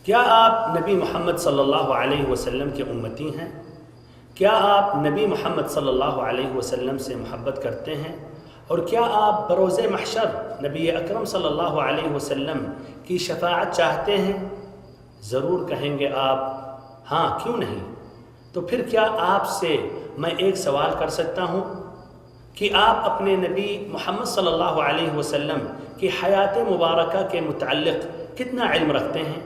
کیا آپ نبی محمد صلی اللہ علیہ وسلم کے امتی ہیں؟ کیا آپ نبی محمد صلی اللہ علیہ وسلم سے محبت کرتے ہیں؟ اور کیا آپ بروز محشر نبی اکرم صلی اللہ علیہ وسلم کی شفاعت چاہتے ہیں؟ ضرور کہیں گے آپ ہاں، کیوں نہیں؟ تو پھر کیا آپ سے میں ایک سوال کر سکتا ہوں کہ آپ اپنے نبی محمد صلی اللہ علیہ وسلم کی حیات مبارکہ کے متعلق کتنا علم رکھتے ہیں؟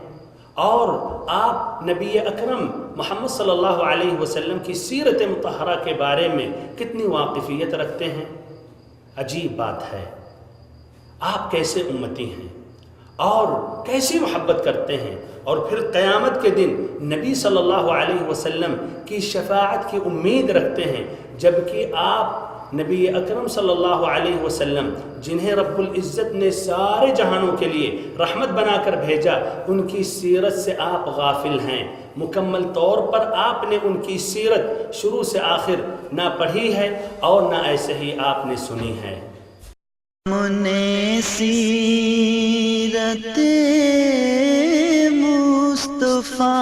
اور آپ نبی اکرم محمد صلی اللہ علیہ وسلم کی سیرت مطہرہ کے بارے میں کتنی واقفیت رکھتے ہیں؟ عجیب بات ہے، آپ کیسے امتی ہیں اور کیسی محبت کرتے ہیں، اور پھر قیامت کے دن نبی صلی اللہ علیہ وسلم کی شفاعت کی امید رکھتے ہیں، جبکہ آپ نبی اکرم صلی اللہ علیہ وسلم جنہیں رب العزت نے سارے جہانوں کے لیے رحمت بنا کر بھیجا، ان کی سیرت سے آپ غافل ہیں۔ مکمل طور پر آپ نے ان کی سیرت شروع سے آخر نہ پڑھی ہے اور نہ ایسے ہی آپ نے سنی ہے۔ سیرت مصطفیٰ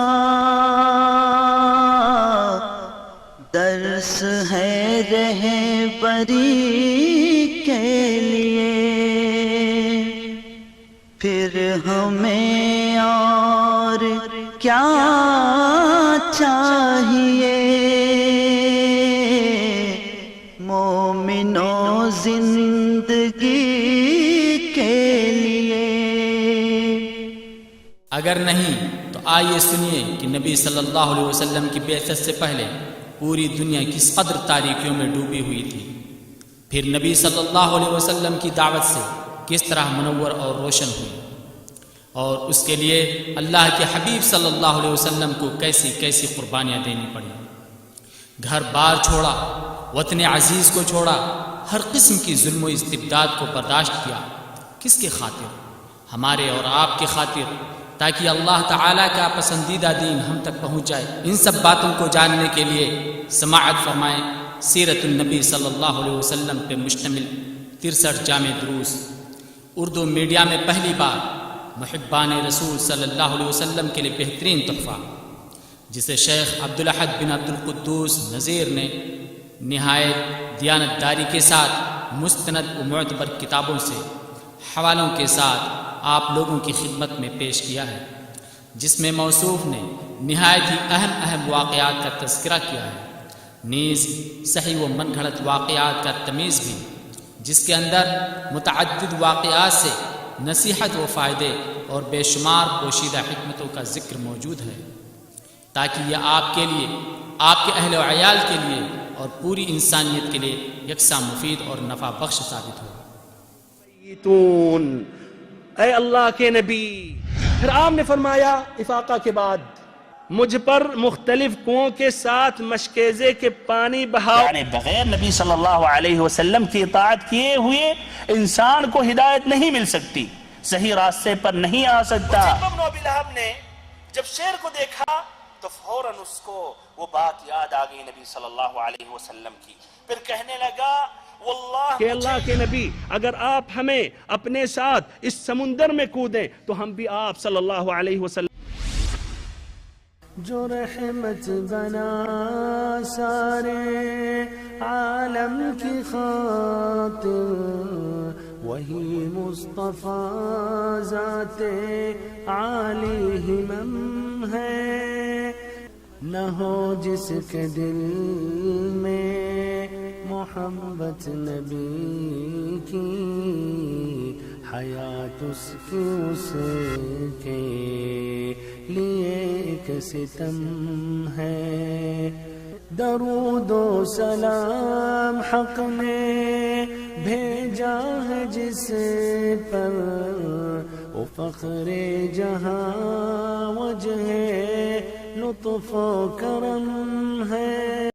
درس ہے رہبری کے لیے، پھر ہمیں اور کیا چاہیے؟ مومنوں زندگی کے لیے۔ اگر نہیں تو آئیے سنیے کہ نبی صلی اللہ علیہ وسلم کی بعثت سے پہلے پوری دنیا کس قدر تاریکیوں میں ڈوبی ہوئی تھی، پھر نبی صلی اللہ علیہ وسلم کی دعوت سے کس طرح منور اور روشن ہوئی، اور اس کے لیے اللہ کے حبیب صلی اللہ علیہ وسلم کو کیسی کیسی قربانیاں دینی پڑی۔ گھر بار چھوڑا، وطن عزیز کو چھوڑا، ہر قسم کی ظلم و استبداد کو برداشت کیا۔ کس کی خاطر؟ ہمارے اور آپ کی خاطر، تاکہ اللہ تعالیٰ کا پسندیدہ دین ہم تک پہنچ جائے۔ ان سب باتوں کو جاننے کے لیے سماعت فرمائیں سیرت النبی صلی اللہ علیہ وسلم پہ مشتمل 63 جامع دروس، اردو میڈیا میں پہلی بار، محبان رسول صلی اللہ علیہ وسلم کے لیے بہترین تحفہ، جسے شیخ عبدالاحد بن عبد القدوس نذیر نے نہایت دیانتداری کے ساتھ مستند و معتبر کتابوں سے حوالوں کے ساتھ آپ لوگوں کی خدمت میں پیش کیا ہے، جس میں موصوف نے نہایت ہی اہم واقعات کا تذکرہ کیا ہے، نیز صحیح و من گھڑت واقعات کا تمیز بھی، جس کے اندر متعدد واقعات سے نصیحت و فائدے اور بے شمار پوشیدہ حکمتوں کا ذکر موجود ہے، تاکہ یہ آپ کے لیے، آپ کے اہل و عیال کے لیے اور پوری انسانیت کے لیے یکساں مفید اور نفع بخش ثابت ہو۔ اے اللہ کے نبی، پھر آپ نے فرمایا افاقہ کے بعد مجھ پر مختلف کنوؤں کے ساتھ مشکیزے کے پانی بہاؤ، یعنی بغیر نبی صلی اللہ علیہ وسلم کی اطاعت کیے ہوئے انسان کو ہدایت نہیں مل سکتی، صحیح راستے پر نہیں آ سکتا۔ ابن ابی لہب نے جب شیر کو دیکھا تو فوراً اس کو وہ بات یاد آ گئی نبی صلی اللہ علیہ وسلم کی، پھر کہنے لگا واللہ کہ اللہ کے نبی، اگر آپ ہمیں اپنے ساتھ اس سمندر میں کودیں تو ہم بھی آپ صلی اللہ علیہ وسلم۔ جو رحمت بنا سارے عالم کی خاطر، وہی مصطفیٰ ذات عالی ہمم ہے، نہ ہو جس کے دل میں محبت نبی کی، حیات اس کی اس کے لیے ایک ستم ہے۔ درود و سلام حق نے بھیجا ہے جس پر، وہ فخر جہاں وجہ لطف و کرم ہے۔